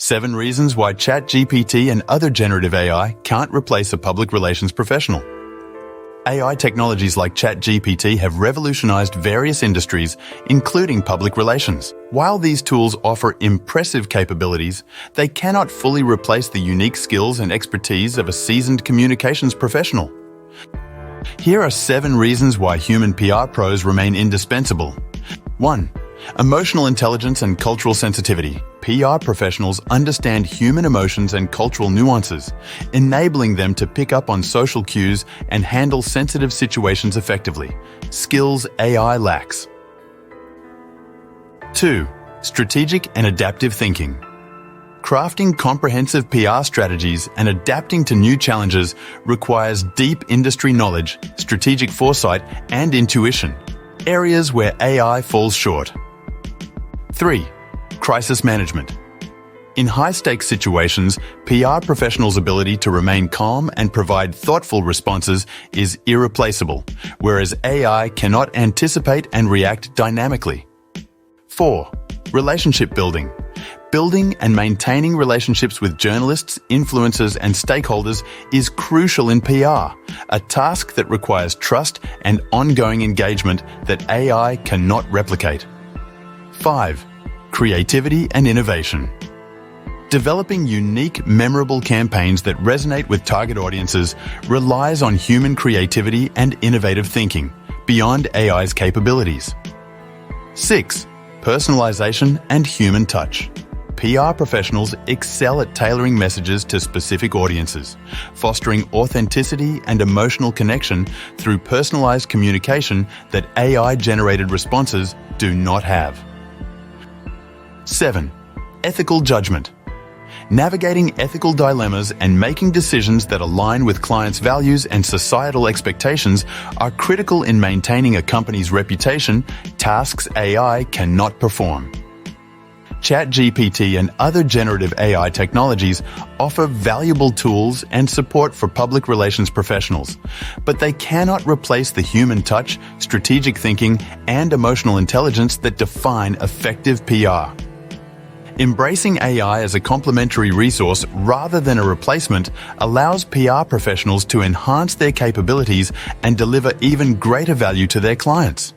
7 reasons why ChatGPT and other generative AI can't replace a public relations professional. AI technologies like ChatGPT have revolutionized various industries, including public relations. While these tools offer impressive capabilities, they cannot fully replace the unique skills and expertise of a seasoned communications professional. Here are 7 reasons why human PR pros remain indispensable. 1. Emotional intelligence and cultural sensitivity. PR professionals understand human emotions and cultural nuances, enabling them to pick up on social cues and handle sensitive situations effectively, skills AI lacks. 2. Strategic and adaptive thinking. Crafting comprehensive PR strategies and adapting to new challenges requires deep industry knowledge, strategic foresight, and intuition, areas where AI falls short. 3. Crisis management. In high-stakes situations, PR professionals' ability to remain calm and provide thoughtful responses is irreplaceable, whereas AI cannot anticipate and react dynamically. 4. Relationship building. Building and maintaining relationships with journalists, influencers, and stakeholders is crucial in PR, a task that requires trust and ongoing engagement that AI cannot replicate. 5. Creativity and innovation. Developing unique, memorable campaigns that resonate with target audiences relies on human creativity and innovative thinking, beyond AI's capabilities. 6. Personalization and human touch. PR professionals excel at tailoring messages to specific audiences, fostering authenticity and emotional connection through personalized communication that AI-generated responses do not have. 7. Ethical judgment. Navigating ethical dilemmas and making decisions that align with clients' values and societal expectations are critical in maintaining a company's reputation, tasks AI cannot perform. ChatGPT and other generative AI technologies offer valuable tools and support for public relations professionals, but they cannot replace the human touch, strategic thinking, and emotional intelligence that define effective PR. Embracing AI as a complementary resource rather than a replacement allows PR professionals to enhance their capabilities and deliver even greater value to their clients.